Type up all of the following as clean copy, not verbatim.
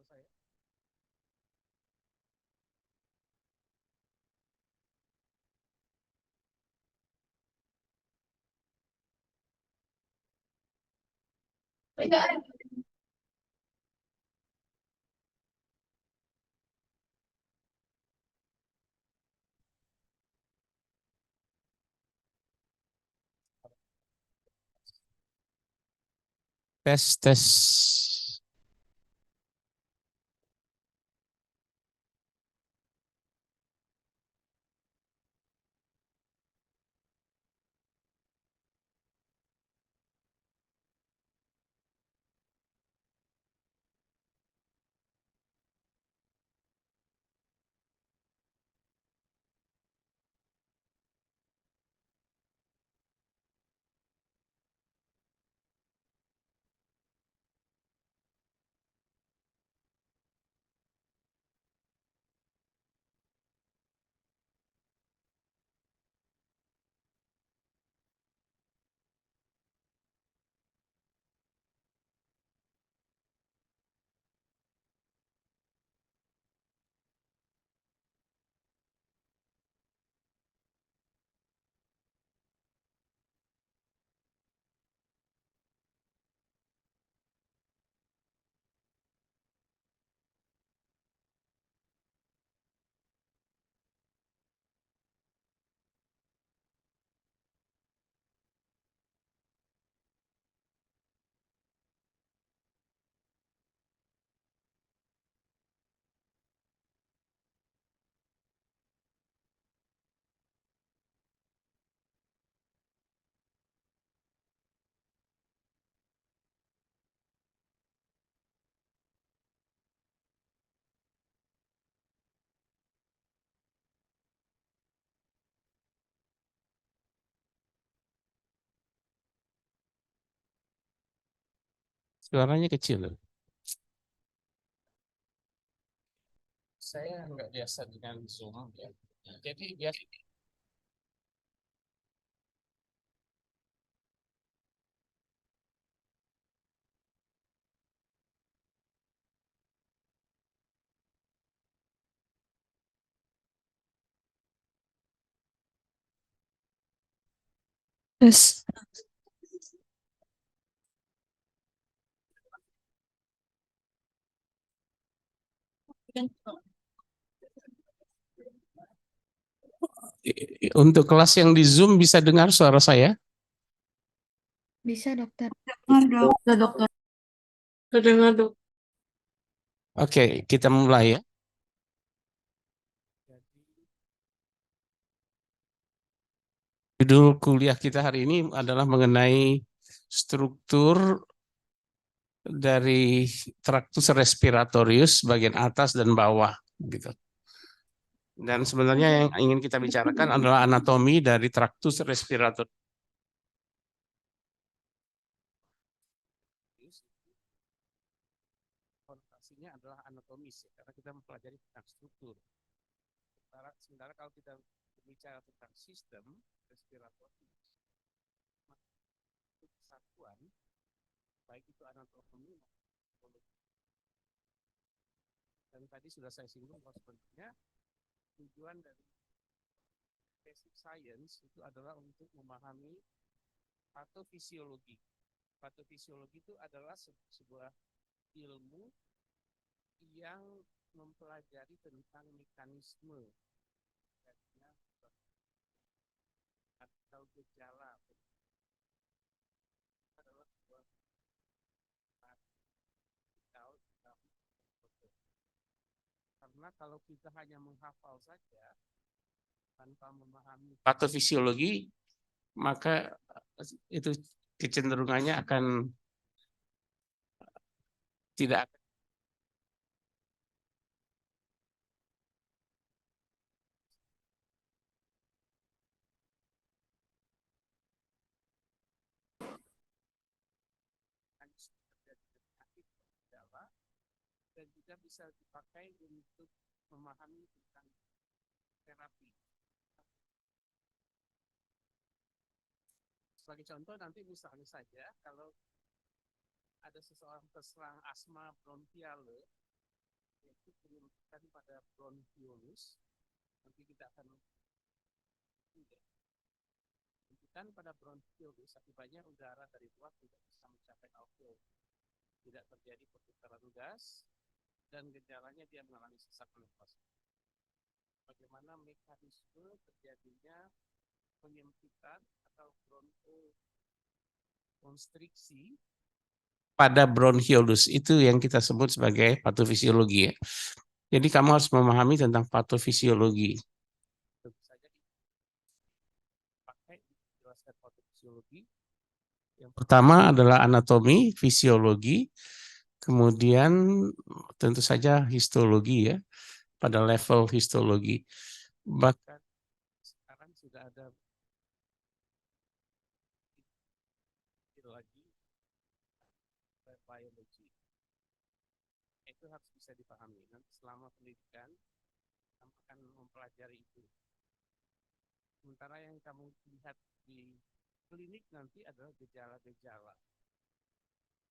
saya? Tes, tes. Suaranya kecil loh. Saya nggak biasa dengan Zoom ya. Jadi biasa Terus untuk kelas yang di Zoom bisa dengar suara saya? bisa dokter. Dokter, dokter. Terdengar, dok. Oke, kita mulai ya. Judul kuliah kita hari ini adalah mengenai struktur dari traktus respiratorius bagian atas dan bawah gitu. Dan sebenarnya yang ingin kita bicarakan adalah anatomi dari traktus respiratorius. Konotasinya adalah anatomis ya, karena kita mempelajari tentang struktur. Sementara kalau kita berbicara tentang sistem respiratori, itu kesatuan, baik itu anatomi maupun dan tadi sudah saya singgung bahwa sebenarnya tujuan dari basic science itu adalah untuk memahami patofisiologi. Patofisiologi itu adalah sebuah ilmu yang mempelajari tentang mekanisme atau gejala adalah sebuah karena kalau kita hanya menghafal saja tanpa memahami patofisiologi maka itu kecenderungannya akan tidak akan terjadi penyakit gejala dan juga bisa dipakai untuk memahami tentang terapi. Sebagai contoh nanti misalnya saja kalau ada seseorang terserang asma bronkial penyempitan pada bronchiolus. Nanti kita akan penyempitan pada bronchiolus akibatnya udara dari luar tidak bisa mencapai alveolus. Tidak terjadi pertukaran gas dan gejalanya dia mengalami sesak nafas. Bagaimana mekanisme terjadinya penyempitan atau bronkokonstriksi pada bronchiolus, itu yang kita sebut sebagai patofisiologi ya. Jadi kamu harus memahami tentang patofisiologi. Tentu saja dipakai menjelaskan patofisiologi. Yang pertama adalah anatomi, fisiologi, kemudian tentu saja histologi ya, pada level histologi. Bahkan sekarang sudah ada lagi biologi. Itu harus bisa dipahami. Nanti selama pendidikan kamu akan mempelajari itu. Sementara yang kamu lihat di klinik nanti adalah gejala-gejala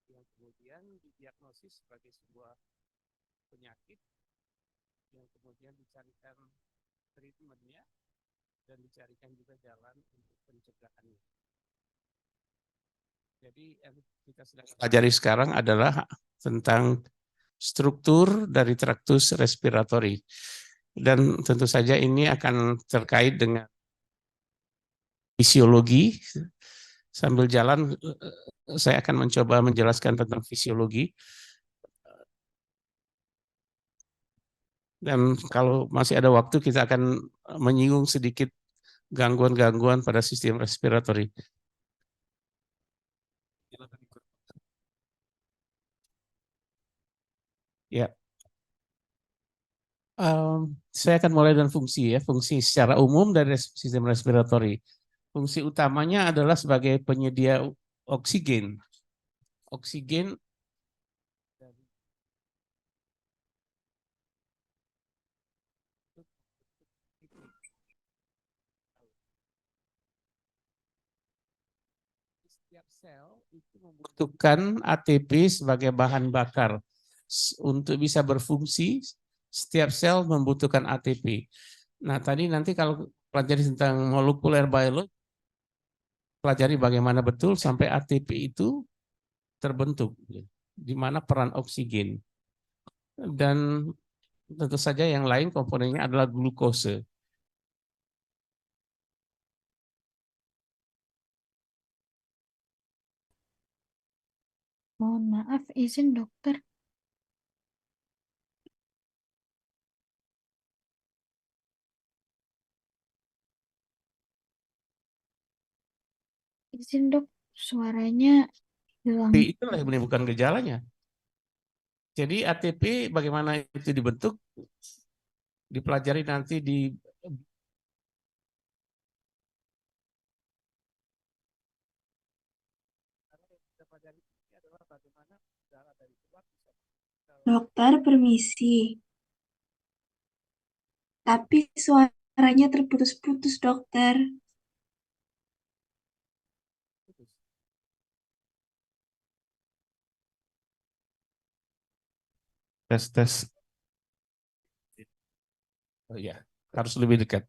yang kemudian didiagnosis sebagai sebuah penyakit yang kemudian dicarikan treatmentnya dan dicarikan juga jalan untuk pencegahannya. Jadi yang kita sedang pelajari sekarang adalah tentang struktur dari traktus respiratori. Dan tentu saja ini akan terkait dengan fisiologi. Sambil jalan saya akan mencoba menjelaskan tentang fisiologi. Dan kalau masih ada waktu kita akan menyinggung sedikit gangguan-gangguan pada sistem respiratori. Ya, saya akan mulai dengan fungsi ya, fungsi secara umum dari sistem respiratori. Fungsi utamanya adalah sebagai penyedia oksigen. Oksigen setiap sel itu membutuhkan ATP sebagai bahan bakar. Untuk bisa berfungsi, setiap sel membutuhkan ATP. Nah, nanti kalau pelajari tentang molekuler biologi, pelajari bagaimana betul sampai ATP itu terbentuk, di mana peran oksigen. Dan tentu saja yang lain komponennya adalah glukose. Mohon maaf, izin dokter. Izin dok, suaranya hilang. Itulah yang menimbulkan gejalanya. Jadi ATP bagaimana itu dibentuk, dipelajari nanti di Dokter, permisi. Tapi suaranya terputus-putus, dokter. tes. Oh ya, harus lebih dekat.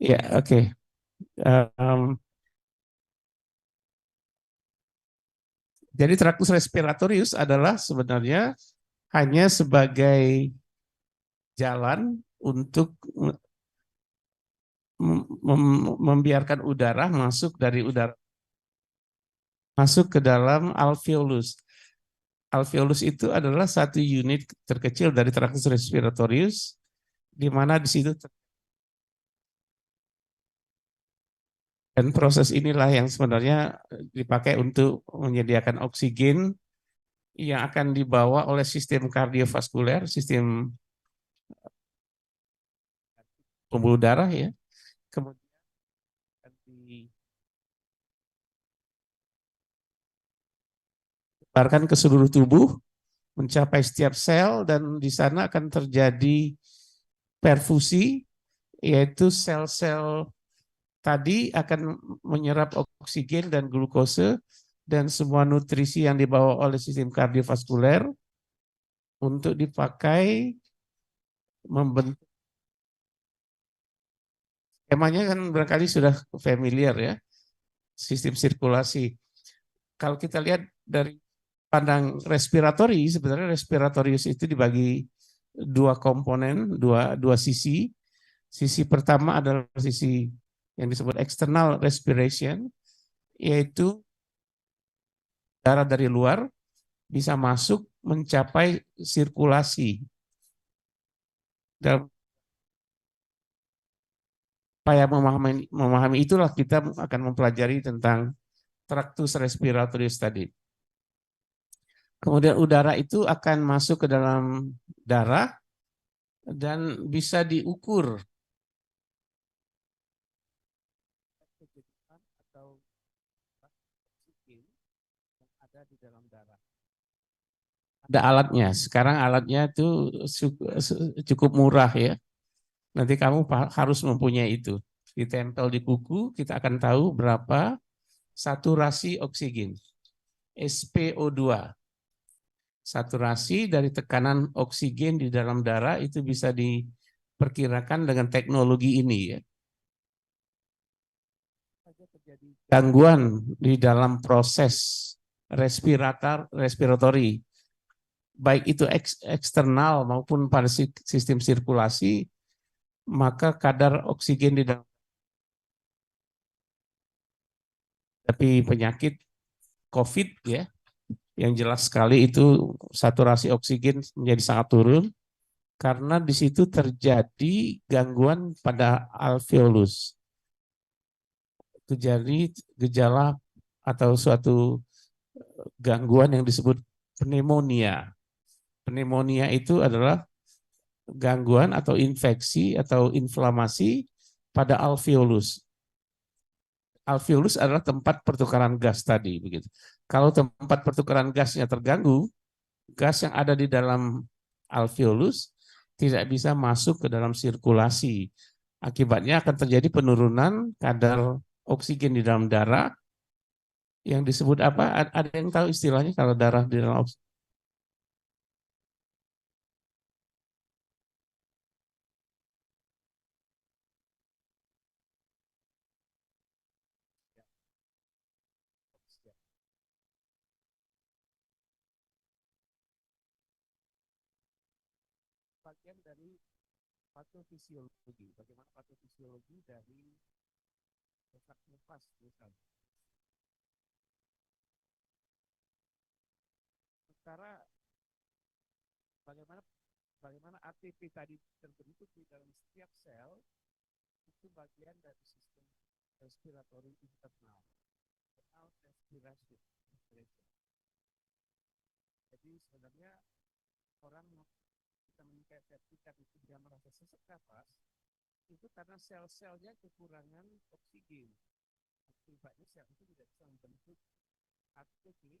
Ya, oke. Jadi traktus respiratorius adalah sebenarnya hanya sebagai jalan untuk membiarkan udara masuk ke dalam alveolus. Alveolus itu adalah satu unit terkecil dari traktus respiratorius, di mana di situ dan proses inilah yang sebenarnya dipakai untuk menyediakan oksigen yang akan dibawa oleh sistem kardiovaskuler, sistem pembuluh darah ya. Kemudian disebarkan ke seluruh tubuh, mencapai setiap sel, dan di sana akan terjadi perfusi, yaitu sel-sel tadi akan menyerap oksigen dan glukose dan semua nutrisi yang dibawa oleh sistem kardiovaskuler untuk dipakai membentuk. Skemanya kan barangkali sudah familiar ya, sistem sirkulasi. Kalau kita lihat dari pandang respiratori, sebenarnya respiratorius itu dibagi dua komponen, dua sisi. Sisi pertama adalah sisi yang disebut external respiration, yaitu udara dari luar bisa masuk mencapai sirkulasi. Dalam upaya memahami itulah kita akan mempelajari tentang traktus respiratorius tadi. Kemudian udara itu akan masuk ke dalam darah dan bisa diukur atau oksigen yang ada di dalam darah. Ada alatnya. Sekarang alatnya itu cukup murah ya. Nanti kamu harus mempunyai itu. Ditempel di kuku, kita akan tahu berapa saturasi oksigen. SpO2. Saturasi dari tekanan oksigen di dalam darah itu bisa diperkirakan dengan teknologi ini ya. Gangguan di dalam proses respiratori, baik itu eksternal maupun pada sistem sirkulasi, maka kadar oksigen di dalam penyakit COVID ya, yang jelas sekali itu saturasi oksigen menjadi sangat turun karena di situ terjadi gangguan pada alveolus. Terjadi gejala atau suatu gangguan yang disebut pneumonia. Pneumonia itu adalah gangguan atau infeksi atau inflamasi pada alveolus. Alveolus adalah tempat pertukaran gas tadi, begitu. Kalau tempat pertukaran gasnya terganggu, gas yang ada di dalam alveolus tidak bisa masuk ke dalam sirkulasi. Akibatnya akan terjadi penurunan kadar oksigen di dalam darah yang disebut apa? Ada yang tahu istilahnya kalau darah di dalam oksigen? Bagian dari patofisiologi. Bagaimana patofisiologi dari sesak nafas misalnya. Secara bagaimana ATP tadi terbentuk di dalam setiap sel itu bagian dari sistem respiratori internal. Jadi sebenarnya orang kita menginterpretasikan itu dia merasa sesak nafas itu karena sel-selnya kekurangan oksigen. Akibatnya sel itu tidak bisa membentuk ATP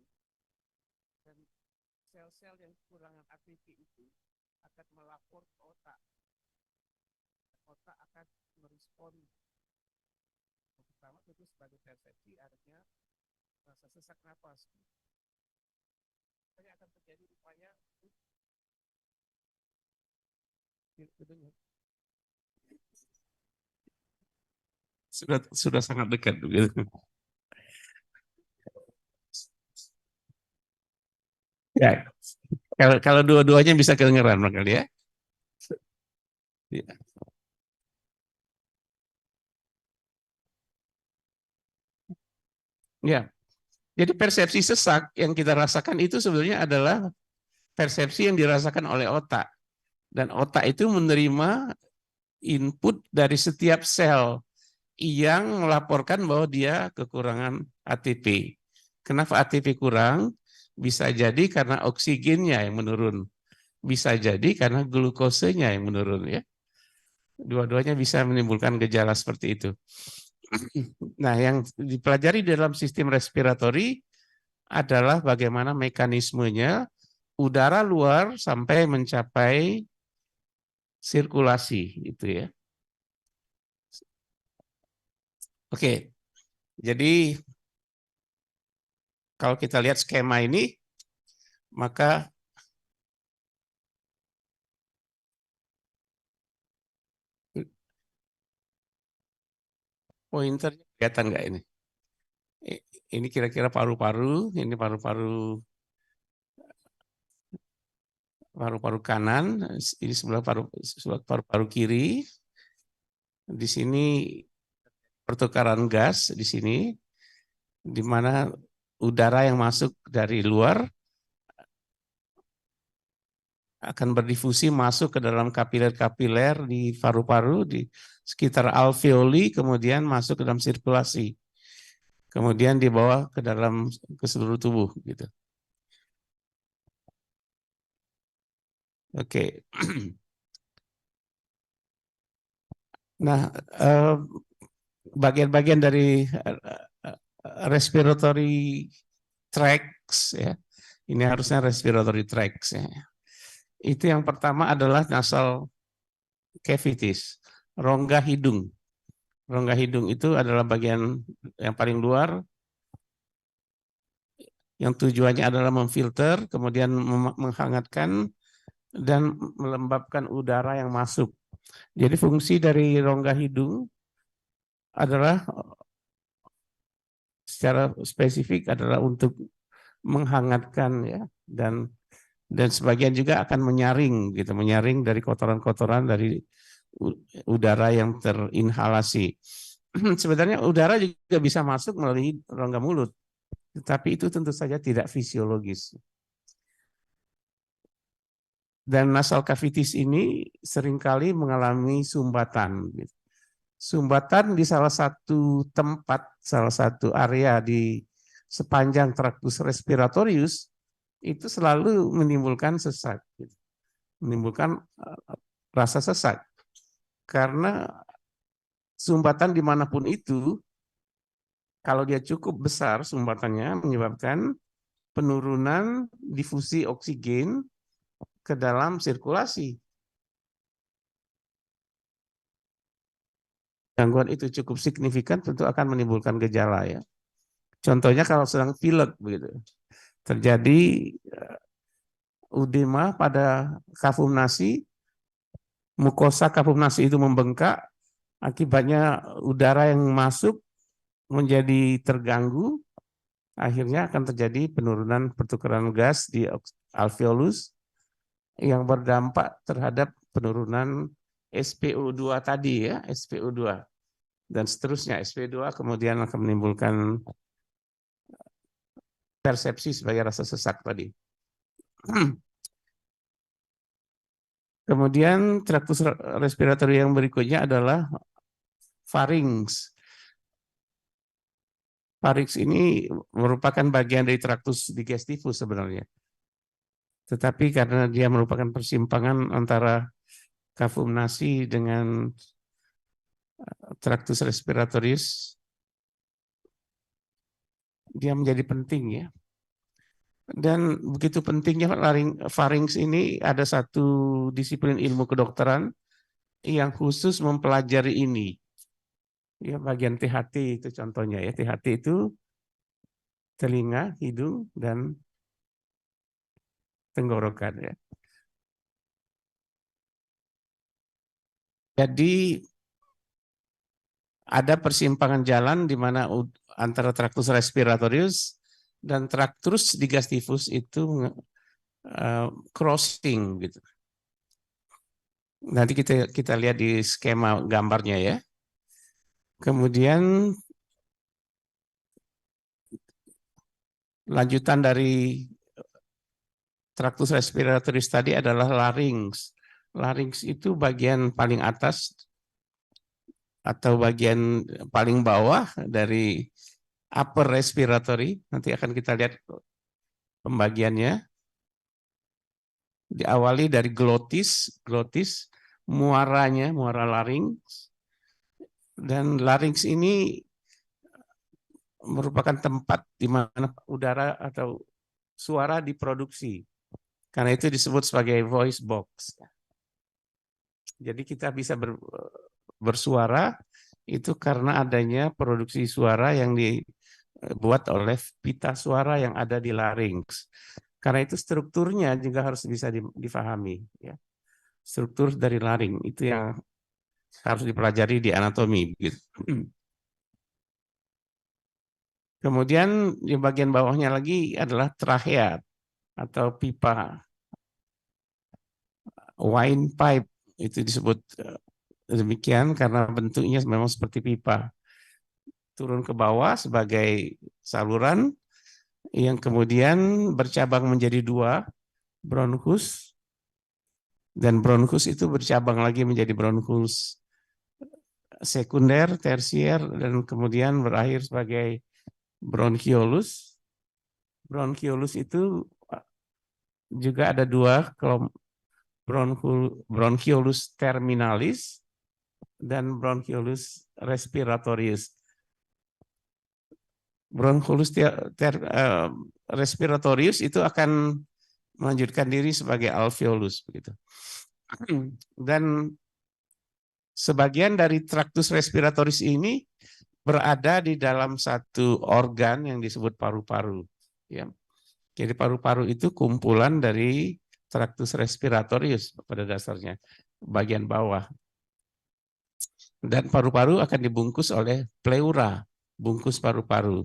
dan sel-sel yang kekurangan ATP itu akan melapor ke otak. Otak akan merespon. Pertama itu sebagai persepsi adanya rasa sesak napas. Ini akan terjadi upaya sudah sangat dekat begitu. Ya, kalau dua-duanya bisa kedengeran makanya ya. Ya, jadi persepsi sesak yang kita rasakan itu sebenarnya adalah persepsi yang dirasakan oleh otak. Dan otak itu menerima input dari setiap sel yang melaporkan bahwa dia kekurangan ATP. Kenapa ATP kurang? Bisa jadi karena oksigennya yang menurun. Bisa jadi karena glukosenya yang menurun ya. Dua-duanya bisa menimbulkan gejala seperti itu. Nah, yang dipelajari dalam sistem respiratori adalah bagaimana mekanismenya udara luar sampai mencapai sirkulasi itu ya. Oke. Jadi kalau kita lihat skema ini maka Pointernya kelihatan nggak ini? Ini kira-kira paru-paru, ini paru-paru kanan, ini sebelah paru-paru kiri. Di sini pertukaran gas di sini, di mana udara yang masuk dari luar akan berdifusi masuk ke dalam kapiler-kapiler di paru-paru, di sekitar alveoli, kemudian masuk ke dalam sirkulasi. Kemudian dibawa ke seluruh tubuh gitu. Oke. Nah, bagian-bagian dari respiratory tracts ya. Ini harusnya respiratory tracts ya. Itu yang pertama adalah nasal cavities, rongga hidung. Rongga hidung itu adalah bagian yang paling luar yang tujuannya adalah memfilter, kemudian menghangatkan dan melembabkan udara yang masuk. Jadi fungsi dari rongga hidung adalah secara spesifik adalah untuk menghangatkan ya, dan sebagian juga akan menyaring dari kotoran-kotoran dari udara yang terinhalasi. Sebenarnya udara juga bisa masuk melalui rongga mulut, tetapi itu tentu saja tidak fisiologis. Dan nasal cavities ini seringkali mengalami sumbatan. Sumbatan di salah satu tempat, salah satu area di sepanjang tractus respiratorius itu selalu menimbulkan sesak, menimbulkan rasa sesak. Karena sumbatan dimanapun itu, kalau dia cukup besar sumbatannya menyebabkan penurunan difusi oksigen ke dalam sirkulasi. Gangguan itu cukup signifikan tentu akan menimbulkan gejala ya. Contohnya kalau sedang pilek begitu. Terjadi udema pada kafum nasi, mukosa kafum nasi itu membengkak, akibatnya udara yang masuk menjadi terganggu, akhirnya akan terjadi penurunan pertukaran gas di alveolus yang berdampak terhadap penurunan SpO2 tadi ya, SpO2 dan seterusnya. SpO2 kemudian akan menimbulkan persepsi sebagai rasa sesak tadi. Kemudian traktus respiratori yang berikutnya adalah pharynx. Pharynx ini merupakan bagian dari traktus digestivus sebenarnya. Tetapi karena dia merupakan persimpangan antara kafum nasi dengan traktus respiratorius, dia menjadi penting ya. Dan begitu pentingnya pharynx ini, ada satu disiplin ilmu kedokteran yang khusus mempelajari ini. Ya, bagian THT itu contohnya ya. THT itu telinga, hidung, dan tenggorokan ya. Jadi ada persimpangan jalan di mana antara traktus respiratorius dan traktus digestivus itu crossing gitu. Nanti kita lihat di skema gambarnya ya. Kemudian lanjutan dari traktus respiratorius tadi adalah larynx. Larynx itu bagian paling atas atau bagian paling bawah dari upper respiratory. Nanti akan kita lihat pembagiannya. Diawali dari glotis, muara larynx. Dan larynx ini merupakan tempat di mana udara atau suara diproduksi. Karena itu disebut sebagai voice box. Jadi kita bisa bersuara itu karena adanya produksi suara yang dibuat oleh pita suara yang ada di larynx. Karena itu strukturnya juga harus bisa difahami. Ya. Struktur dari larynx itu yang harus dipelajari di anatomi. Gitu. Kemudian di bagian bawahnya lagi adalah trachea atau pipa, windpipe itu disebut demikian karena bentuknya memang seperti pipa. Turun ke bawah sebagai saluran yang kemudian bercabang menjadi dua, bronkus, dan bronkus itu bercabang lagi menjadi bronkus sekunder, tersier, dan kemudian berakhir sebagai bronchiolus. Bronchiolus itu juga ada dua, bronchiolus terminalis dan bronchiolus respiratorius. Bronchiolus respiratorius itu akan melanjutkan diri sebagai alveolus begitu. Dan sebagian dari traktus respiratoris ini berada di dalam satu organ yang disebut paru-paru. Ya. Jadi paru-paru itu kumpulan dari traktus respiratorius pada dasarnya, bagian bawah. Dan paru-paru akan dibungkus oleh pleura, bungkus paru-paru.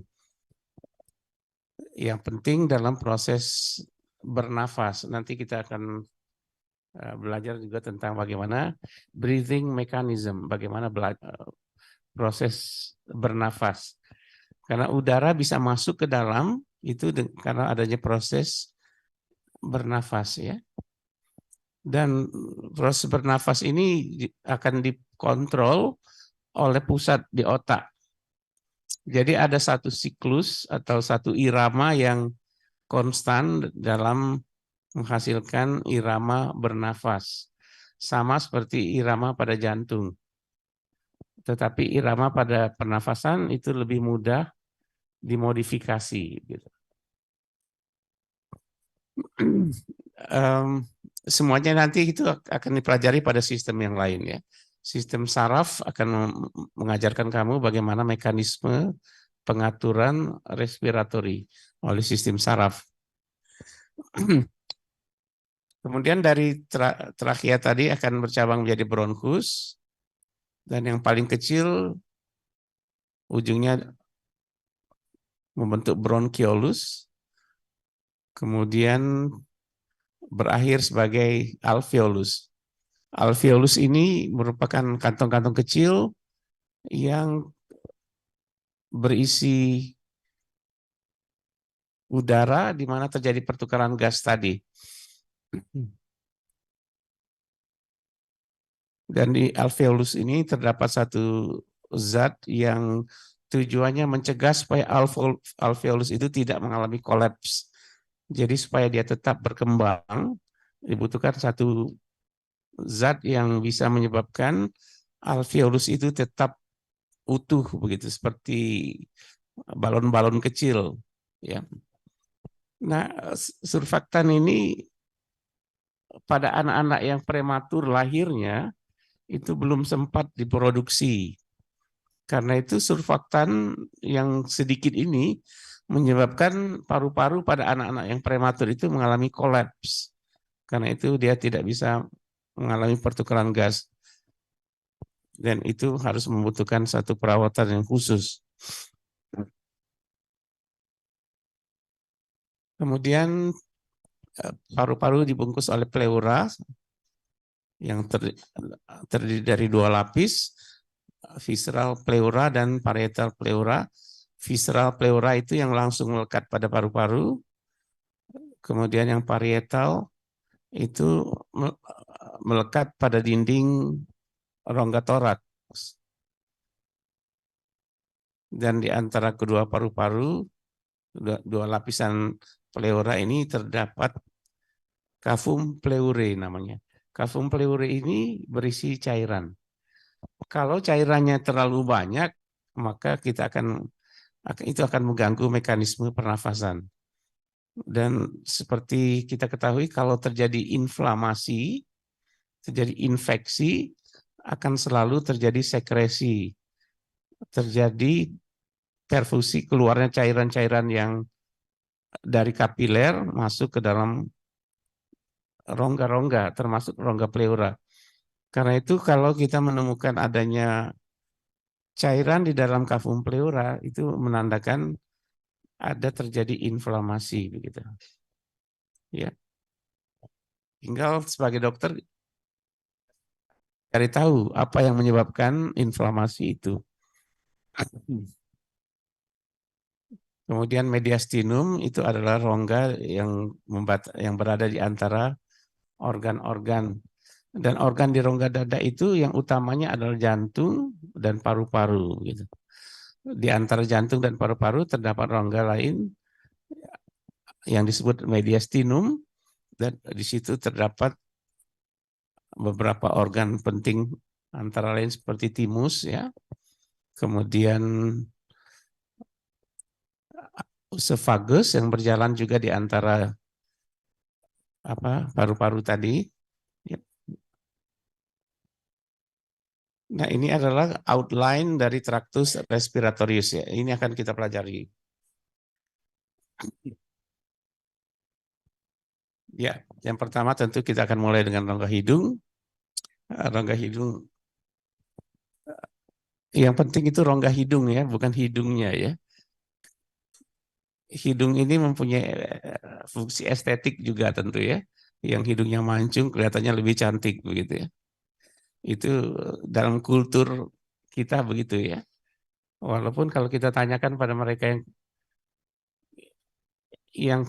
Yang penting dalam proses bernafas. Nanti kita akan belajar juga tentang bagaimana breathing mechanism, bagaimana proses bernafas. Karena udara bisa masuk ke dalam itu karena adanya proses bernafas ya. Dan proses bernafas ini akan dikontrol oleh pusat di otak. Jadi ada satu siklus atau satu irama yang konstan dalam menghasilkan irama bernafas. Sama seperti irama pada jantung. Tetapi irama pada pernafasan itu lebih mudah dimodifikasi. Gitu. Semuanya nanti itu akan dipelajari pada sistem yang lain ya. Sistem saraf akan mengajarkan kamu bagaimana mekanisme pengaturan respiratori oleh sistem saraf. Kemudian dari trachea tadi akan bercabang menjadi bronkus dan yang paling kecil ujungnya membentuk bronchiolus. Kemudian berakhir sebagai alveolus. Alveolus ini merupakan kantong-kantong kecil yang berisi udara di mana terjadi pertukaran gas tadi. Dan di alveolus ini terdapat satu zat yang tujuannya mencegah supaya alveolus itu tidak mengalami kolaps. Jadi supaya dia tetap berkembang, dibutuhkan satu zat yang bisa menyebabkan alveolus itu tetap utuh begitu seperti balon-balon kecil ya. Nah, surfaktan ini pada anak-anak yang prematur lahirnya itu belum sempat diproduksi. Karena itu surfaktan yang sedikit ini menyebabkan paru-paru pada anak-anak yang prematur itu mengalami kolaps. Karena itu dia tidak bisa mengalami pertukaran gas. Dan itu harus membutuhkan satu perawatan yang khusus. Kemudian paru-paru dibungkus oleh pleura yang terdiri dari dua lapis, visceral pleura dan parietal pleura. Visceral pleura itu yang langsung melekat pada paru-paru. Kemudian yang parietal itu melekat pada dinding rongga toraks. Dan di antara kedua paru-paru, dua lapisan pleura ini terdapat cavum pleurae namanya. Cavum pleurae ini berisi cairan. Kalau cairannya terlalu banyak, maka itu akan mengganggu mekanisme pernafasan. Dan seperti kita ketahui, kalau terjadi inflamasi, terjadi infeksi, akan selalu terjadi sekresi, terjadi perfusi keluarnya cairan-cairan yang dari kapiler masuk ke dalam rongga-rongga, termasuk rongga pleura. Karena itu kalau kita menemukan adanya cairan di dalam cavum pleura, itu menandakan ada terjadi inflamasi begitu. Ya. Tinggal sebagai dokter cari tahu apa yang menyebabkan inflamasi itu. Kemudian mediastinum itu adalah rongga yang berada di antara organ-organ. Dan organ di rongga dada itu yang utamanya adalah jantung dan paru-paru. Gitu. Di antara jantung dan paru-paru terdapat rongga lain yang disebut mediastinum, dan di situ terdapat beberapa organ penting antara lain seperti timus, ya, kemudian esophagus yang berjalan juga di antara paru-paru tadi. Nah, ini adalah outline dari tractus respiratorius, ya. Ini akan kita pelajari. Ya, yang pertama tentu kita akan mulai dengan rongga hidung. Rongga hidung, yang penting itu rongga hidung, ya, bukan hidungnya, ya. Hidung ini mempunyai fungsi estetik juga tentu, ya. Yang hidungnya mancung kelihatannya lebih cantik begitu, ya. Itu dalam kultur kita begitu, ya. Walaupun kalau kita tanyakan pada mereka yang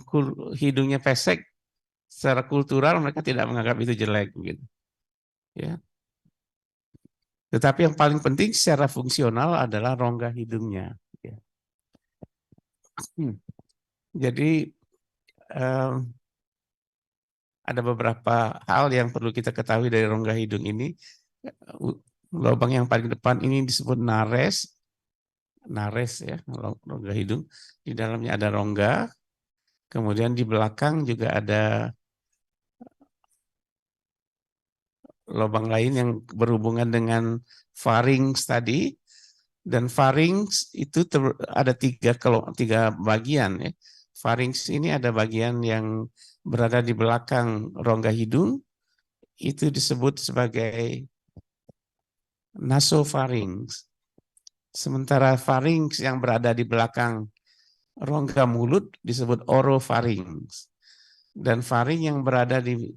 hidungnya pesek, secara kultural mereka tidak menganggap itu jelek begitu. Ya. Tetapi yang paling penting secara fungsional adalah rongga hidungnya. Ya. Jadi ada beberapa hal yang perlu kita ketahui dari rongga hidung ini. Lubang yang paling depan ini disebut nares, ya, rongga hidung. Di dalamnya ada rongga. Kemudian di belakang juga ada lubang lain yang berhubungan dengan pharynx tadi. Dan pharynx itu ada tiga bagian, ya. Pharynx ini ada bagian yang berada di belakang rongga hidung, itu disebut sebagai nasopharynx. Sementara pharynx yang berada di belakang rongga mulut disebut oropharynx. Dan pharynx yang berada di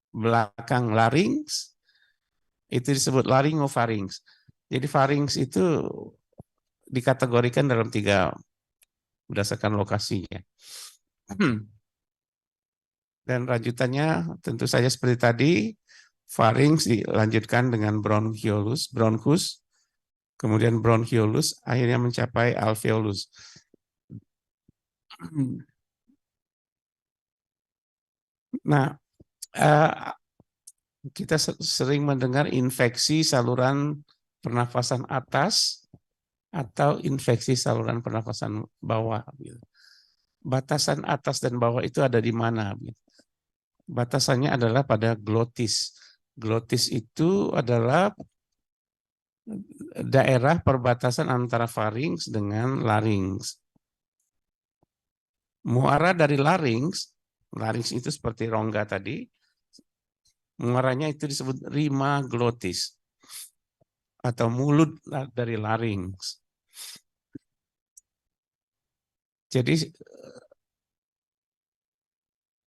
belakang larynx itu disebut laryngopharynx. Jadi pharynx itu dikategorikan dalam tiga berdasarkan lokasinya. Dan lanjutannya tentu saja seperti tadi, pharynx dilanjutkan dengan bronchus, kemudian bronchiolus, akhirnya mencapai alveolus. Nah, kita sering mendengar infeksi saluran pernafasan atas atau infeksi saluran pernafasan bawah. Batasan atas dan bawah itu ada di mana? Batasannya adalah pada glotis. Glotis itu adalah daerah perbatasan antara pharynx dengan larynx. Muara dari larynx itu seperti rongga tadi, muaranya itu disebut rima glotis atau mulut dari larynx. Jadi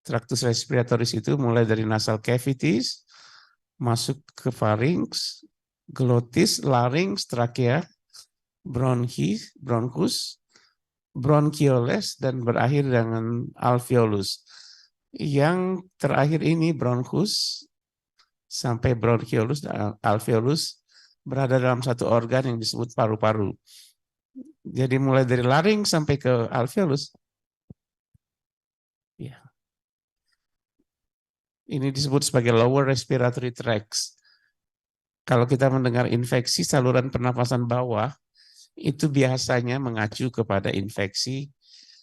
tractus respiratoris itu mulai dari nasal cavities, masuk ke pharynx, glotis, larynx, trachea, bronchus, bronchioles, dan berakhir dengan alveolus. Yang terakhir ini bronchus sampai bronchiolus dan alveolus berada dalam satu organ yang disebut paru-paru. Jadi mulai dari larynx sampai ke alveolus, ya, ini disebut sebagai lower respiratory tracts. Kalau kita mendengar infeksi saluran pernafasan bawah, itu biasanya mengacu kepada infeksi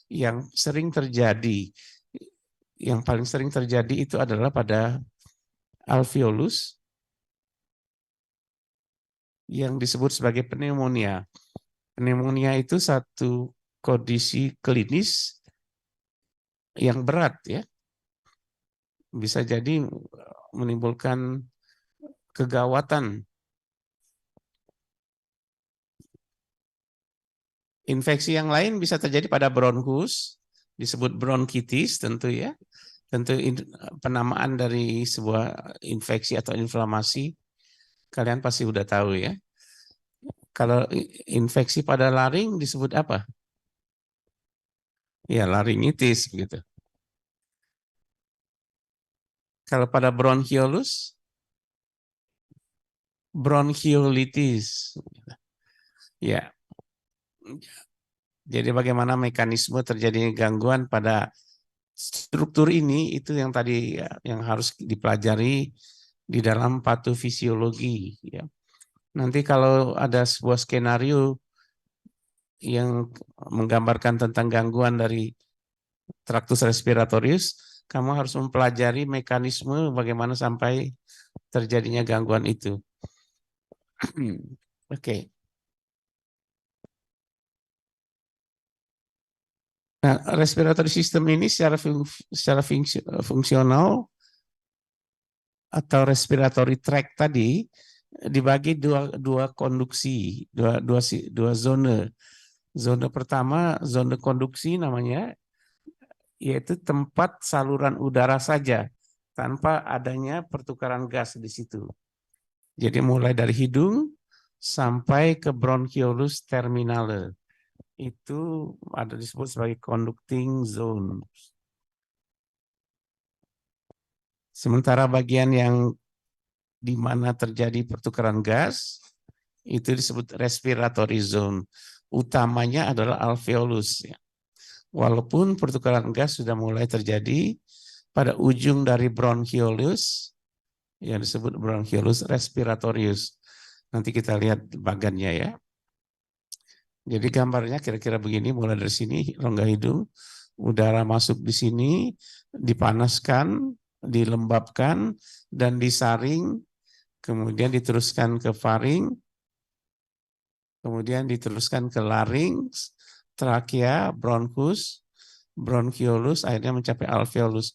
yang sering terjadi. Yang paling sering terjadi itu adalah pada alveolus yang disebut sebagai pneumonia. Pneumonia itu satu kondisi klinis yang berat, ya. Bisa jadi menimbulkan kegawatan. Infeksi yang lain bisa terjadi pada bronkus, disebut bronkitis tentu ya. Tentu penamaan dari sebuah infeksi atau inflamasi, kalian pasti udah tahu ya. Kalau infeksi pada laring disebut apa? Ya, laringitis begitu. Kalau pada bronchiolus, bronchiolitis. Ya. Jadi bagaimana mekanisme terjadinya gangguan pada struktur ini, itu yang tadi yang harus dipelajari di dalam patofisiologi ya. Nanti kalau ada sebuah skenario yang menggambarkan tentang gangguan dari traktus respiratorius, kamu harus mempelajari mekanisme bagaimana sampai terjadinya gangguan itu. Oke. Nah, respiratory system ini secara fungsional atau respiratory tract tadi dibagi dua konduksi, dua zona. Zona pertama, zona konduksi namanya, yaitu tempat saluran udara saja tanpa adanya pertukaran gas di situ. Jadi mulai dari hidung sampai ke bronchiolus terminale. Itu ada disebut sebagai conducting zone. Sementara bagian yang di mana terjadi pertukaran gas itu disebut respiratory zone. Utamanya adalah alveolus. Ya. Walaupun pertukaran gas sudah mulai terjadi pada ujung dari bronchiolus yang disebut bronchiolus respiratorius. Nanti kita lihat bagannya ya. Jadi gambarnya kira-kira begini, mulai dari sini rongga hidung, udara masuk di sini, dipanaskan, dilembabkan, dan disaring, kemudian diteruskan ke faring, kemudian diteruskan ke larynx, trakea, bronchus, bronchiolus, akhirnya mencapai alveolus.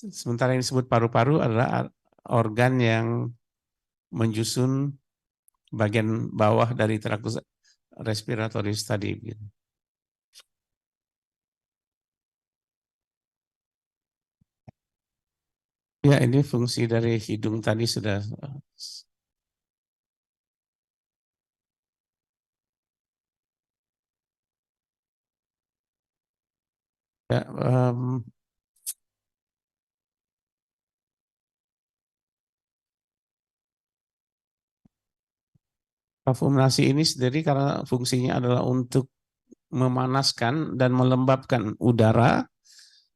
Sementara yang disebut paru-paru adalah organ yang menjusun bagian bawah dari traktus respiratoris tadi. Ya, ini fungsi dari hidung tadi sudah. Ya, parfumasi ini sendiri karena fungsinya adalah untuk memanaskan dan melembabkan udara,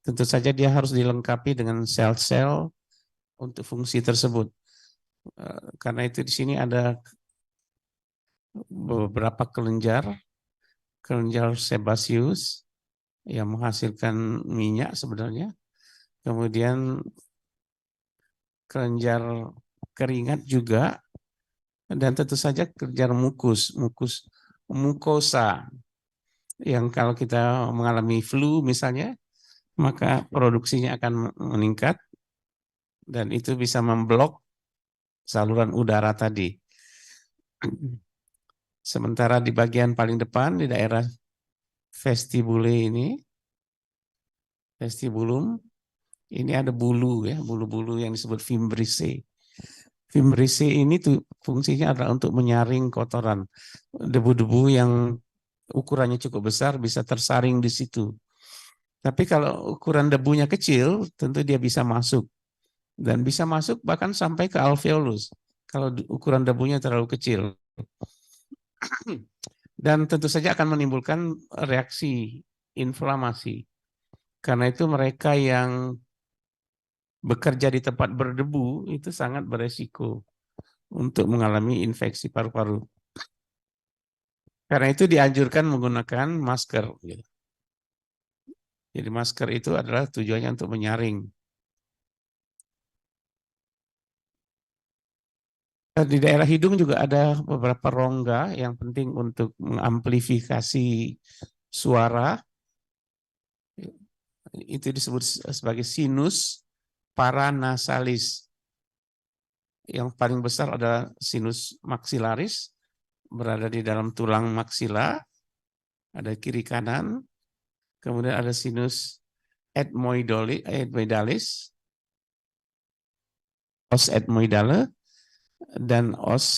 tentu saja dia harus dilengkapi dengan sel-sel untuk fungsi tersebut. Karena itu di sini ada beberapa kelenjar sebaceous yang menghasilkan minyak sebenarnya. Kemudian kelenjar keringat juga, dan tentu saja kelenjar mukosa yang kalau kita mengalami flu misalnya, maka produksinya akan meningkat dan itu bisa memblok saluran udara tadi. Sementara di bagian paling depan di daerah vestibulum ini ada bulu ya, bulu-bulu yang disebut fimbriae. Fimbriae ini tuh fungsinya adalah untuk menyaring kotoran. Debu-debu yang ukurannya cukup besar bisa tersaring di situ. Tapi kalau ukuran debunya kecil, tentu dia bisa masuk. Dan bisa masuk bahkan sampai ke alveolus. Kalau ukuran debunya terlalu kecil. Dan tentu saja akan menimbulkan reaksi inflamasi. Karena itu mereka yang bekerja di tempat berdebu itu sangat beresiko untuk mengalami infeksi paru-paru. Karena itu dianjurkan menggunakan masker. Jadi masker itu adalah tujuannya untuk menyaring. Di daerah hidung juga ada beberapa rongga yang penting untuk mengamplifikasi suara. Itu disebut sebagai sinus paranasalis. Yang paling besar adalah sinus maxillaris, berada di dalam tulang maksila, ada kiri kanan, kemudian ada sinus ethmoidalis, os ethmoidale, dan os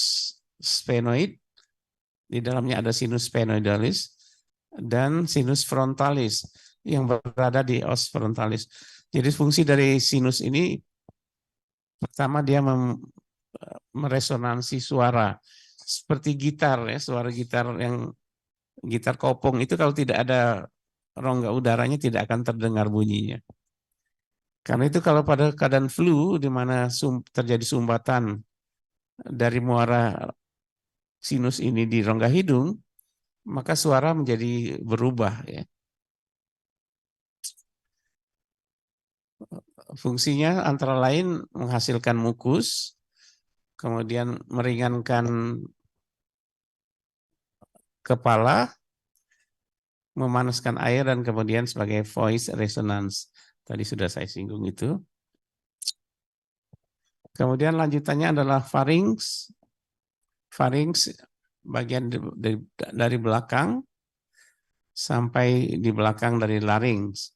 sphenoid. Di dalamnya ada sinus sphenoidalis dan sinus frontalis yang berada di os frontalis. Jadi fungsi dari sinus ini pertama dia meresonansi suara seperti gitar ya, suara gitar yang gitar kopong itu kalau tidak ada rongga udaranya tidak akan terdengar bunyinya. Karena itu kalau pada keadaan flu di mana terjadi sumbatan dari muara sinus ini di rongga hidung, maka suara menjadi berubah ya. Fungsinya antara lain menghasilkan mukus, kemudian meringankan kepala, memanaskan air, dan kemudian sebagai voice resonance. Tadi sudah saya singgung itu. Kemudian lanjutannya adalah pharynx. Pharynx bagian dari belakang sampai di belakang dari larynx.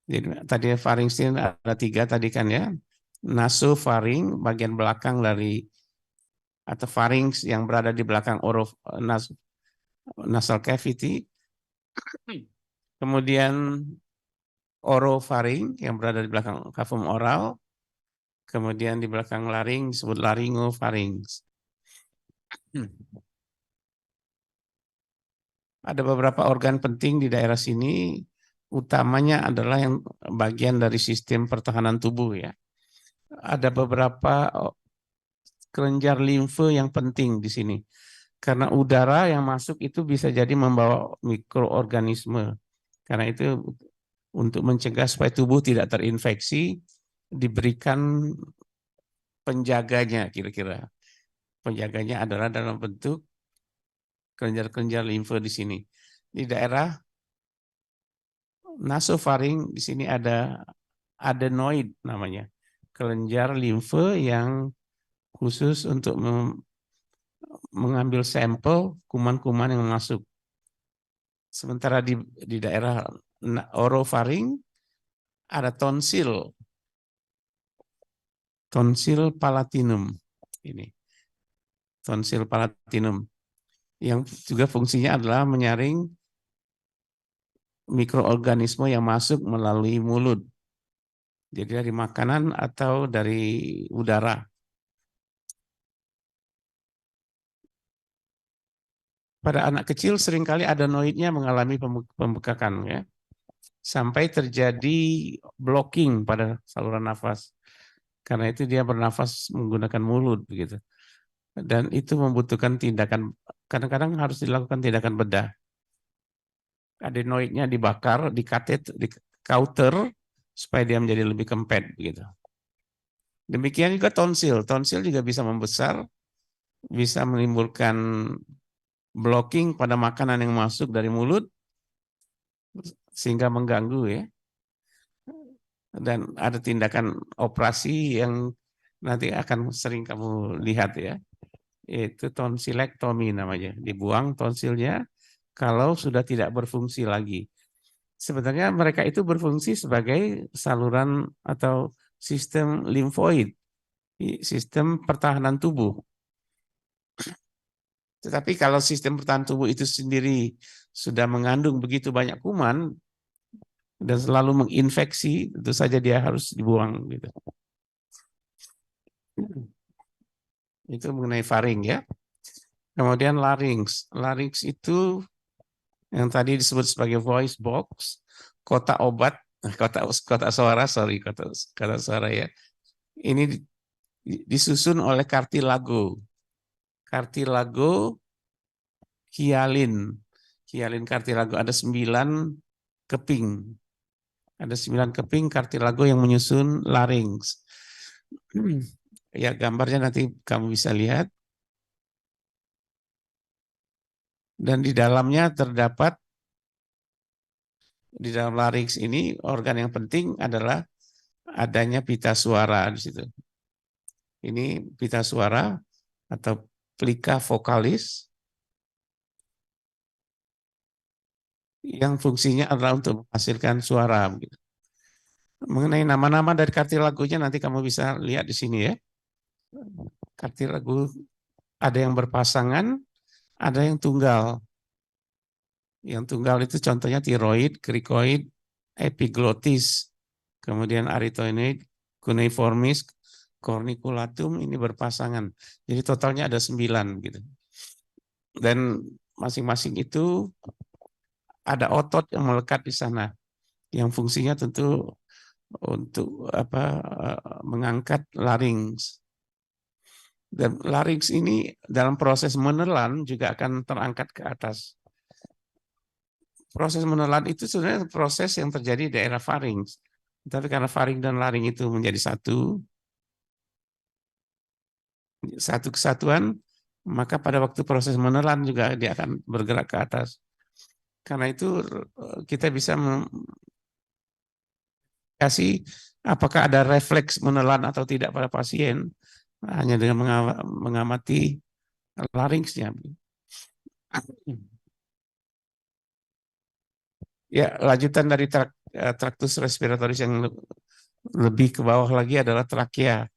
Jadi tadi pharynx ini ada 3 tadi kan ya. Nasopharynx bagian belakang dari atau pharynx yang berada di belakang nasal cavity. Kemudian oropharynx yang berada di belakang kafum oral. Kemudian di belakang laring disebut laryngopharynx. Ada beberapa organ penting di daerah sini, utamanya adalah yang bagian dari sistem pertahanan tubuh ya. Ada beberapa kelenjar limfe yang penting di sini. Karena udara yang masuk itu bisa jadi membawa mikroorganisme. Karena itu untuk mencegah supaya tubuh tidak terinfeksi, diberikan penjaganya kira-kira. Penjaganya adalah dalam bentuk kelenjar-kelenjar limfe di sini. Di daerah nasopharynx di sini ada adenoid namanya. Kelenjar limfe yang khusus untuk mengambil sampel kuman-kuman yang masuk. Sementara di daerah oropharynx ada tonsil palatinum ini. Tonsil palatinum yang juga fungsinya adalah menyaring mikroorganisme yang masuk melalui mulut. Jadi dari makanan atau dari udara. Pada anak kecil seringkali adenoidnya mengalami pembekakan ya. Sampai terjadi blocking pada saluran nafas. Karena itu dia bernafas menggunakan mulut begitu. Dan itu membutuhkan tindakan, kadang-kadang harus dilakukan tindakan bedah. Adenoidnya dibakar, di kauter supaya dia menjadi lebih kempet begitu. Demikian juga tonsil. Tonsil juga bisa membesar, bisa menimbulkan blocking pada makanan yang masuk dari mulut sehingga mengganggu ya. Dan ada tindakan operasi yang nanti akan sering kamu lihat ya. Itu tonsilektomi namanya. Dibuang tonsilnya kalau sudah tidak berfungsi lagi. Sebenarnya mereka itu berfungsi sebagai saluran atau sistem limfoid, sistem pertahanan tubuh. Tetapi kalau sistem pertahanan tubuh itu sendiri sudah mengandung begitu banyak kuman dan selalu menginfeksi, tentu saja dia harus dibuang gitu. Itu mengenai pharynx ya. Kemudian larynx. Larynx itu yang tadi disebut sebagai voice box, kotak obat, kotak suara, kotak suara ya. Ini disusun oleh kartilago. Kartilago hialin. Hialin kartilago ada 9 keping. Ada 9 keping kartilago yang menyusun larynx. Ya, gambarnya nanti kamu bisa lihat. Dan di dalamnya terdapat, di dalam larynx ini organ yang penting adalah adanya pita suara di situ. Ini pita suara atau plica vocalis yang fungsinya adalah untuk menghasilkan suara. Mengenai nama-nama dari kartilagonya nanti kamu bisa lihat di sini ya. Kartilago ada yang berpasangan, ada yang tunggal. Yang tunggal itu contohnya tiroid, krikoid, epiglotis, kemudian arytenoid, cuneiformis, corniculatum ini berpasangan. Jadi totalnya ada 9 gitu. Dan masing-masing itu ada otot yang melekat di sana, yang fungsinya tentu untuk mengangkat larynx. Dan larynx ini dalam proses menelan juga akan terangkat ke atas. Proses menelan itu sebenarnya proses yang terjadi di daerah faring. Tapi karena faring dan laring itu menjadi satu kesatuan, maka pada waktu proses menelan juga dia akan bergerak ke atas. Karena itu kita bisa kasih apakah ada refleks menelan atau tidak pada pasien hanya dengan mengamati larynxnya. Ya, lanjutan dari traktus respiratoris yang lebih ke bawah lagi adalah trakea.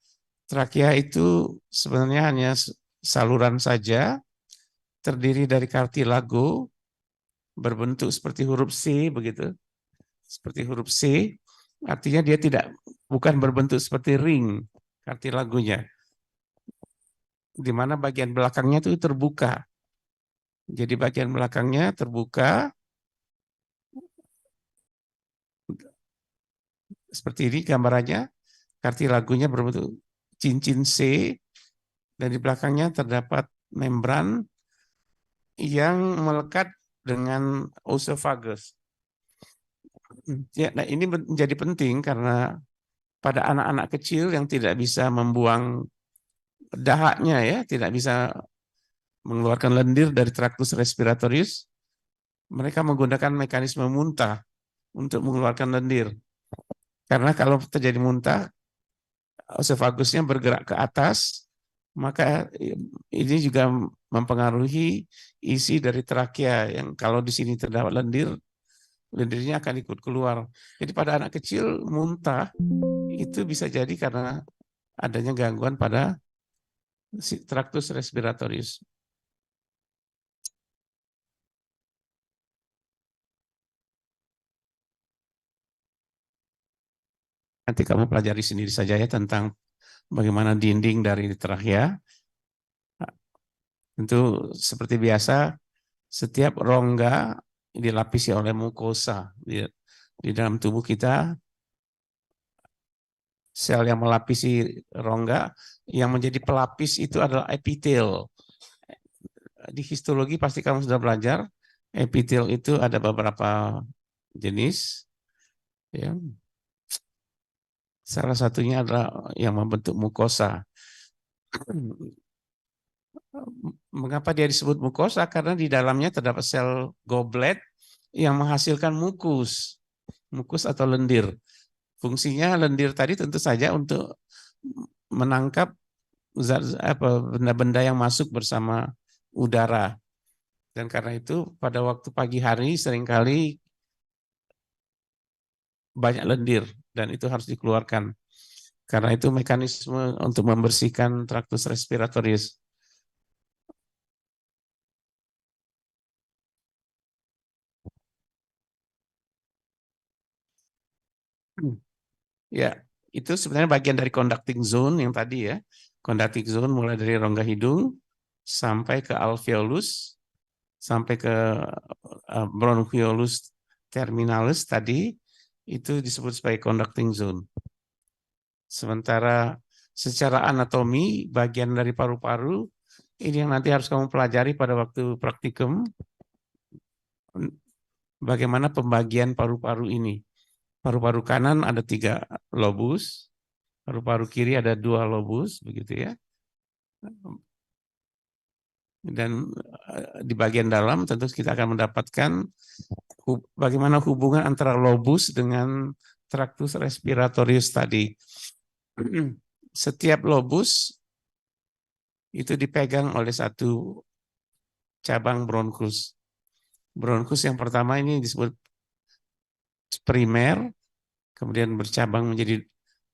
Trakea itu sebenarnya hanya saluran saja, terdiri dari kartilago, berbentuk seperti huruf C, begitu. Seperti huruf C, artinya dia bukan berbentuk seperti ring, kartilagonya. Di mana bagian belakangnya itu terbuka. Jadi bagian belakangnya terbuka, seperti ini gambarannya, kartilagonya berbentuk cincin C, dan di belakangnya terdapat membran yang melekat dengan oesophagus. Ya, nah ini menjadi penting karena pada anak-anak kecil yang tidak bisa membuang dahaknya ya, tidak bisa mengeluarkan lendir dari traktus respiratoris, mereka menggunakan mekanisme muntah untuk mengeluarkan lendir. Karena kalau terjadi muntah, oesofagusnya bergerak ke atas, maka ini juga mempengaruhi isi dari trakea yang kalau di sini terdapat lendir, lendirnya akan ikut keluar. Jadi pada anak kecil muntah itu bisa jadi karena adanya gangguan pada traktus respiratoris. Nanti kamu pelajari sendiri saja ya tentang bagaimana dinding dari trakea. Tentu seperti biasa, setiap rongga dilapisi oleh mukosa. Di dalam tubuh kita, sel yang melapisi rongga, yang menjadi pelapis itu adalah epitel. Di histologi pasti kamu sudah belajar, epitel itu ada beberapa jenis. Ya. Salah satunya adalah yang membentuk mukosa. Mengapa dia disebut mukosa? Karena di dalamnya terdapat sel goblet yang menghasilkan mukus atau lendir. Fungsinya lendir tadi tentu saja untuk menangkap benda-benda yang masuk bersama udara. Dan karena itu pada waktu pagi hari seringkali banyak lendir dan itu harus dikeluarkan. Karena itu mekanisme untuk membersihkan traktus respiratoris. Ya, itu sebenarnya bagian dari conducting zone yang tadi ya. Conducting zone mulai dari rongga hidung sampai ke alveolus, sampai ke bronchiolus terminalis tadi, itu disebut sebagai conducting zone. Sementara secara anatomi, bagian dari paru-paru, ini yang nanti harus kamu pelajari pada waktu praktikum, bagaimana pembagian paru-paru ini. Paru-paru kanan ada 3 lobus, paru-paru kiri ada 2 lobus, begitu ya. Dan di bagian dalam tentu kita akan mendapatkan bagaimana hubungan antara lobus dengan traktus respiratorius tadi. Setiap lobus itu dipegang oleh satu cabang bronkus. Bronkus yang pertama ini disebut primer, kemudian bercabang menjadi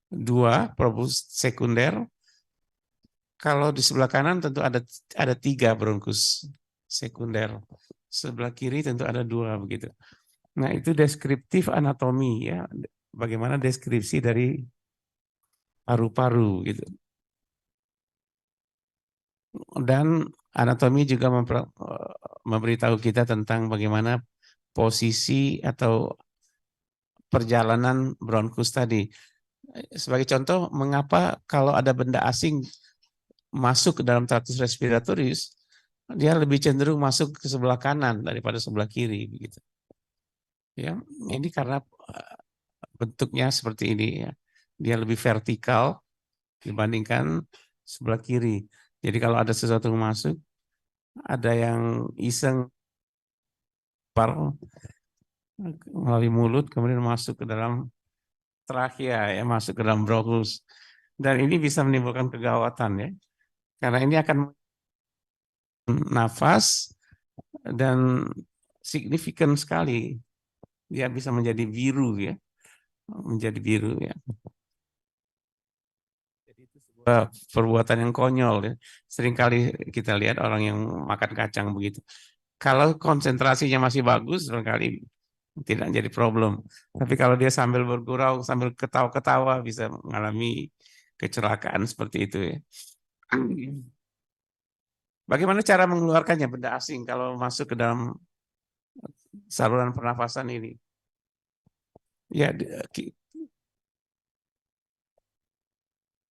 dua, probus sekunder. Kalau di sebelah kanan tentu ada tiga bronkus sekunder. Sebelah kiri tentu ada dua begitu. Nah, itu deskriptif anatomi ya. Bagaimana deskripsi dari paru-paru gitu. Dan anatomi juga memberitahu kita tentang bagaimana posisi atau perjalanan bronkus tadi. Sebagai contoh, mengapa kalau ada benda asing masuk ke dalam traktus respiratorius, dia lebih cenderung masuk ke sebelah kanan daripada sebelah kiri begitu. Ya, ini karena bentuknya seperti ini ya. Dia lebih vertikal dibandingkan sebelah kiri. Jadi kalau ada sesuatu yang masuk, ada yang iseng melalui mulut kemudian masuk ke dalam trachea ya, masuk ke dalam bronkus. Dan ini bisa menimbulkan kegawatan ya. Karena ini akan nafas dan signifikan sekali. Dia bisa menjadi biru ya. Menjadi biru ya. Jadi itu sebuah perbuatan yang konyol ya. Seringkali kita lihat orang yang makan kacang begitu. Kalau konsentrasinya masih bagus, barangkali tidak jadi problem. Tapi kalau dia sambil bergurau, sambil ketawa-ketawa, bisa mengalami kecelakaan seperti itu ya. Bagaimana cara mengeluarkannya benda asing kalau masuk ke dalam saluran pernafasan ini? Ya,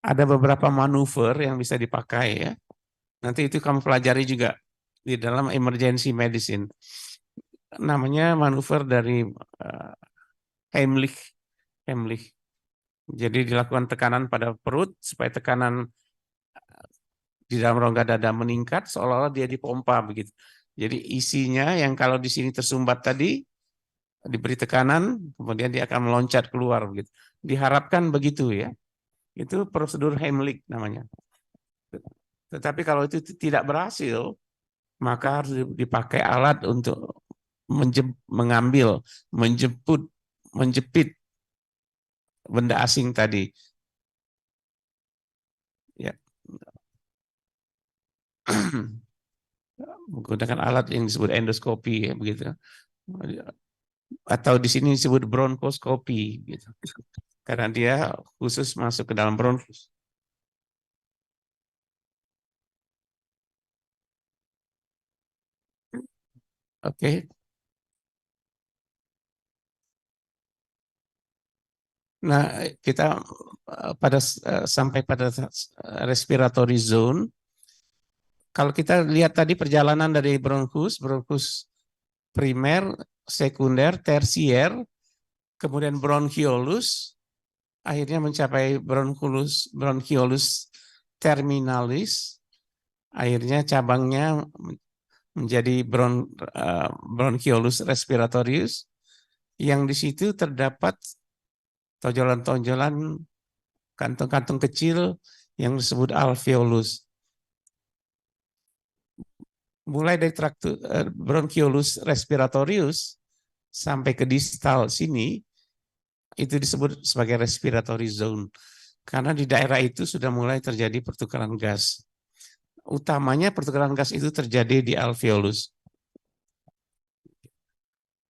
ada beberapa manuver yang bisa dipakai ya. Nanti itu kamu pelajari juga di dalam emergency medicine. Namanya manuver dari Heimlich. Heimlich. Jadi dilakukan tekanan pada perut supaya tekanan di dalam rongga dada meningkat seolah-olah dia dipompa begitu. Jadi isinya yang kalau di sini tersumbat tadi diberi tekanan, kemudian dia akan meloncat keluar begitu. Diharapkan begitu ya. Itu prosedur Heimlich namanya. Tetapi kalau itu tidak berhasil, maka harus dipakai alat untuk mengambil, menjepit benda asing tadi. Ya. Menggunakan alat yang disebut endoskopi ya begitu. Atau di sini disebut bronkoskopi gitu. Karena dia khusus masuk ke dalam bronkus. Oke. Nah, kita sampai pada respiratory zone. Kalau kita lihat tadi perjalanan dari bronkus primer, sekunder, tersier, kemudian bronchiolus, akhirnya mencapai bronchiolus terminalis, akhirnya cabangnya menjadi bronchiolus respiratorius, yang di situ terdapat tonjolan-tonjolan kantung-kantung kecil yang disebut alveolus. Mulai dari bronchiolus respiratorius sampai ke distal sini, itu disebut sebagai respiratory zone. Karena di daerah itu sudah mulai terjadi pertukaran gas. Utamanya pertukaran gas itu terjadi di alveolus.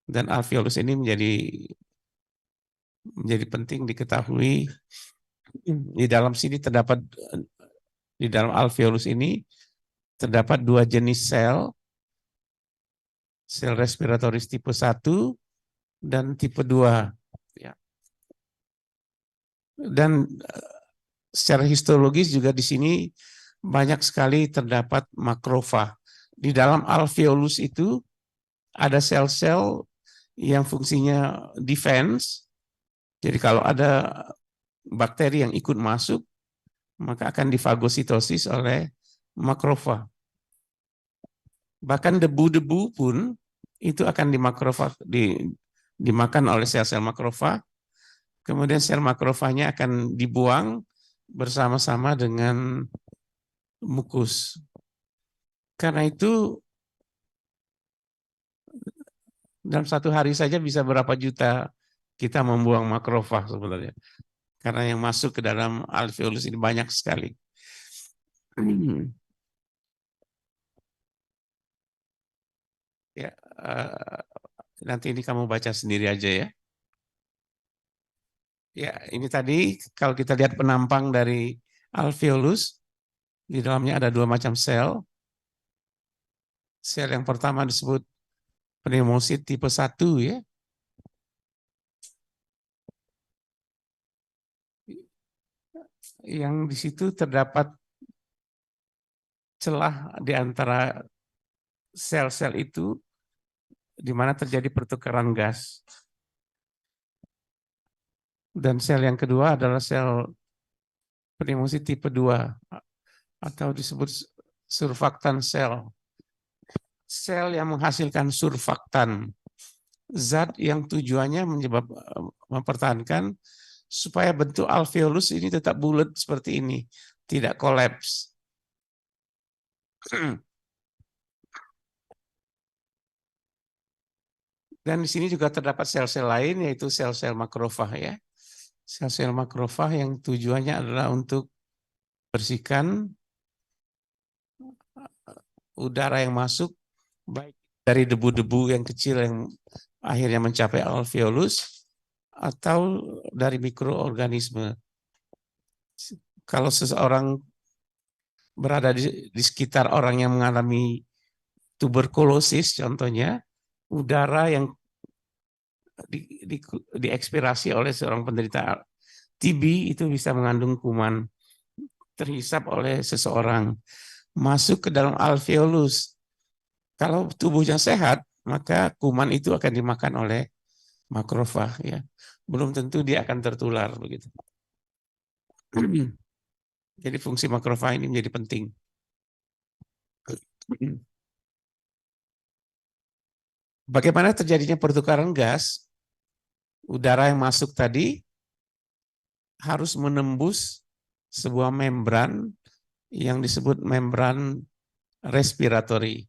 Dan alveolus ini menjadi penting diketahui. Di dalam sini di dalam alveolus ini terdapat dua jenis sel respiratoris tipe 1 dan tipe 2. Ya. Dan secara histologis juga di sini banyak sekali terdapat makrofag. Di dalam alveolus itu ada sel-sel yang fungsinya defense. Jadi kalau ada bakteri yang ikut masuk, maka akan difagositosis oleh makrofag. Bahkan debu-debu pun itu akan dimakan oleh sel-sel makrofag. Kemudian sel makrofagnya akan dibuang bersama-sama dengan mukus. Karena itu dalam satu hari saja bisa berapa juta kita membuang makrofag sebenarnya. Karena yang masuk ke dalam alveolus ini banyak sekali. Ya, nanti ini kamu baca sendiri aja ya. Ya, ini tadi kalau kita lihat penampang dari alveolus, di dalamnya ada dua macam sel. Sel yang pertama disebut pneumosit tipe 1 ya. Yang di situ terdapat celah di antara sel-sel itu di mana terjadi pertukaran gas. Dan sel yang kedua adalah sel pneumosit tipe 2 atau disebut surfaktan sel. Sel yang menghasilkan surfaktan, zat yang tujuannya mempertahankan supaya bentuk alveolus ini tetap bulat seperti ini, tidak kolaps. Dan di sini juga terdapat sel-sel lain, yaitu sel-sel makrofag ya. Sel-sel makrofag yang tujuannya adalah untuk bersihkan udara yang masuk, baik dari debu-debu yang kecil yang akhirnya mencapai alveolus, atau dari mikroorganisme. Kalau seseorang berada di sekitar orang yang mengalami tuberkulosis, contohnya, udara yang diekspirasi oleh seorang penderita TB itu bisa mengandung kuman terhisap oleh seseorang masuk ke dalam alveolus. Kalau tubuhnya sehat, maka kuman itu akan dimakan oleh makrofag ya. Belum tentu dia akan tertular begitu. Jadi fungsi makrofag ini menjadi penting. Bagaimana terjadinya pertukaran gas? Udara yang masuk tadi harus menembus sebuah membran yang disebut membran respiratory.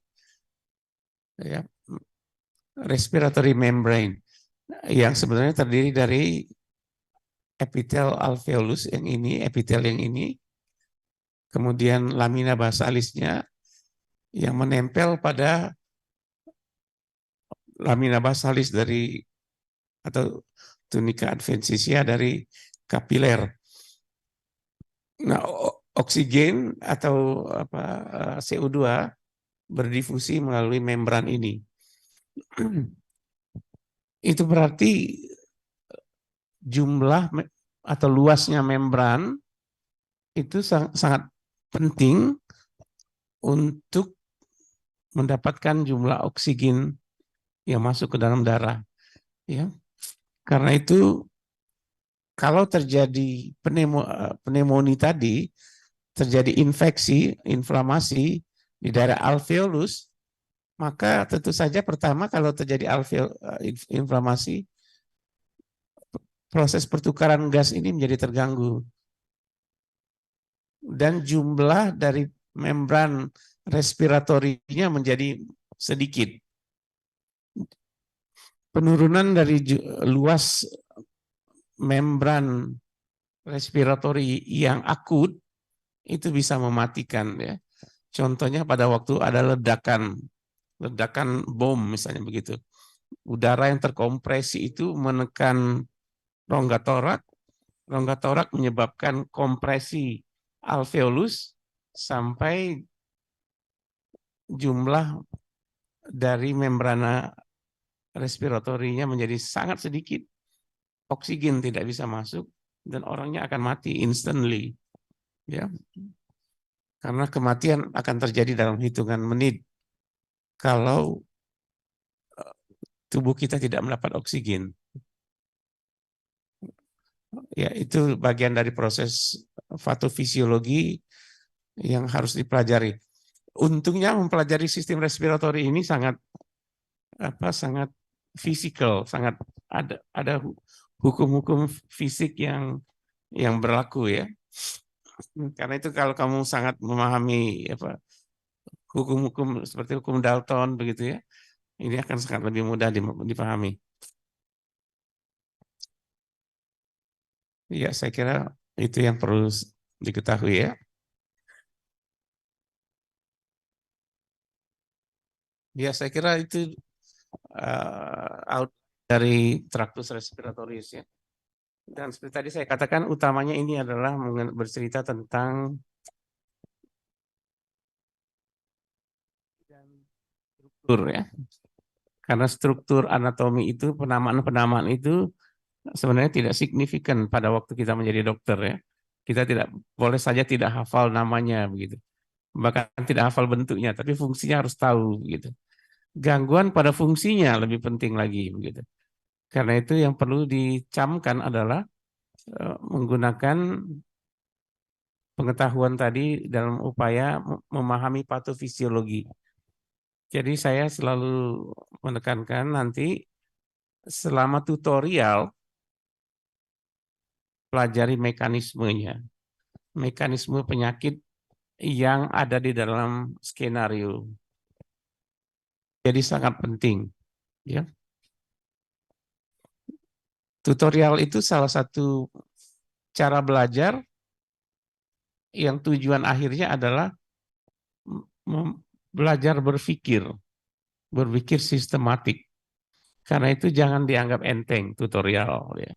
Ya, respiratory membrane yang sebenarnya terdiri dari epitel alveolus yang ini, epitel yang ini, kemudian lamina basalisnya yang menempel pada lamina basalis dari atau tunica adventitia dari kapiler. Nah, oksigen atau CO2 berdifusi melalui membran ini. Itu berarti jumlah atau luasnya membran itu sangat penting untuk mendapatkan jumlah oksigen yang masuk ke dalam darah. Ya, karena itu kalau terjadi pneumonia tadi, terjadi infeksi, inflamasi di daerah alveolus, maka tentu saja pertama kalau terjadi inflamasi, proses pertukaran gas ini menjadi terganggu. Dan jumlah dari membran respiratorinya menjadi sedikit. Penurunan dari luas membran respiratori yang akut itu bisa mematikan ya. Contohnya pada waktu ada ledakan bom misalnya begitu. Udara yang terkompresi itu menekan rongga torak menyebabkan kompresi alveolus sampai jumlah dari membrana respiratorinya menjadi sangat sedikit. Oksigen tidak bisa masuk dan orangnya akan mati instantly. Ya. Karena kematian akan terjadi dalam hitungan menit kalau tubuh kita tidak mendapat oksigen. Ya, itu bagian dari proses patofisiologi yang harus dipelajari. Untungnya mempelajari sistem respiratori ini sangat fisikal, sangat ada hukum-hukum fisik yang berlaku ya. Karena itu kalau kamu sangat memahami apa hukum-hukum seperti hukum Dalton begitu ya, ini akan sangat lebih mudah dipahami. Ya, saya kira itu yang perlu diketahui ya. Ya, saya kira itu out dari traktus respiratoris ya. Dan seperti tadi saya katakan utamanya ini adalah bercerita tentang struktur ya. Karena struktur anatomi itu penamaan-penamaan itu sebenarnya tidak signifikan pada waktu kita menjadi dokter ya. Kita tidak boleh saja tidak hafal namanya begitu. Bahkan tidak hafal bentuknya, tapi fungsinya harus tahu begitu. Gangguan pada fungsinya lebih penting lagi begitu. Karena itu yang perlu dicamkan adalah menggunakan pengetahuan tadi dalam upaya memahami patofisiologi. Jadi saya selalu menekankan nanti selama tutorial pelajari mekanismenya, mekanisme penyakit yang ada di dalam skenario. Jadi sangat penting, ya. Tutorial itu salah satu cara belajar yang tujuan akhirnya adalah belajar berpikir sistematik. Karena itu jangan dianggap enteng tutorial. Ya.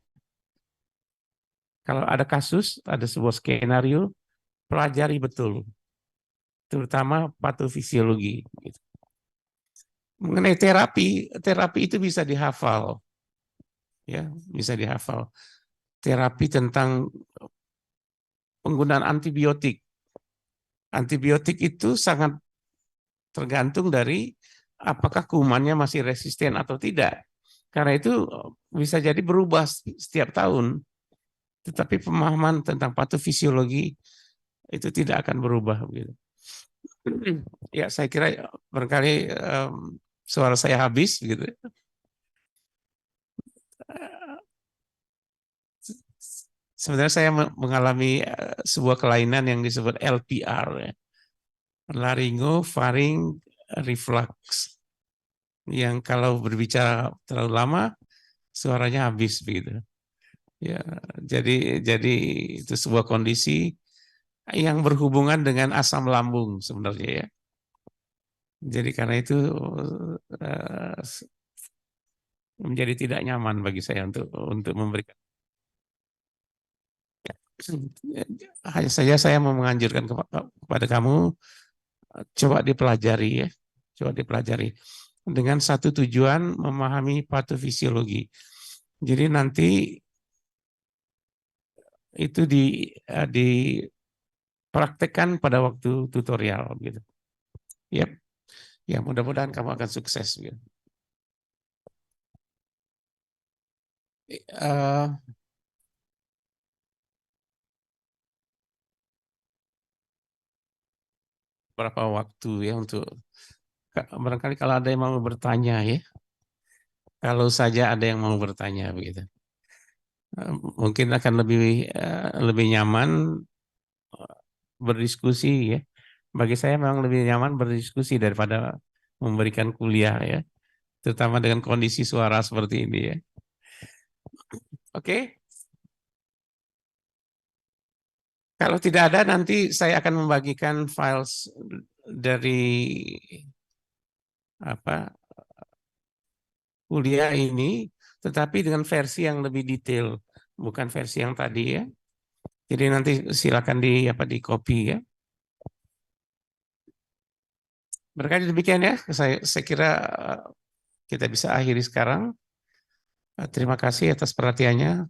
Kalau ada kasus, ada sebuah skenario, pelajari betul, terutama patofisiologi. Gitu. Mengenai terapi, terapi itu bisa dihafal, ya, bisa dihafal. Terapi tentang penggunaan antibiotik. Antibiotik itu sangat tergantung dari apakah kumannya masih resisten atau tidak. Karena itu bisa jadi berubah setiap tahun. Tetapi pemahaman tentang patofisiologi itu tidak akan berubah. Gitu. Ya, saya kira barangkali suara saya habis. Gitu. Sebenarnya saya mengalami sebuah kelainan yang disebut LPR, ya. Laringofaring reflux, yang kalau berbicara terlalu lama suaranya habis begitu. Ya, jadi itu sebuah kondisi yang berhubungan dengan asam lambung sebenarnya ya. Jadi karena itu menjadi tidak nyaman bagi saya untuk memberikan. Hanya saja saya mau menganjurkan kepada kamu coba dipelajari ya, coba dipelajari dengan satu tujuan memahami patofisiologi. Jadi nanti itu dipraktekkan pada waktu tutorial gitu. Ya, ya mudah-mudahan kamu akan sukses. Gitu. Berapa waktu ya untuk barangkali kalau ada yang mau bertanya ya, kalau saja ada yang mau bertanya begitu, mungkin akan lebih nyaman berdiskusi ya. Bagi saya memang lebih nyaman berdiskusi daripada memberikan kuliah ya, terutama dengan kondisi suara seperti ini ya. Oke. Kalau tidak ada nanti saya akan membagikan files dari kuliah ini, tetapi dengan versi yang lebih detail, bukan versi yang tadi ya. Jadi nanti silakan di copy ya. Berkali demikian ya, saya kira kita bisa akhiri sekarang. Terima kasih atas perhatiannya.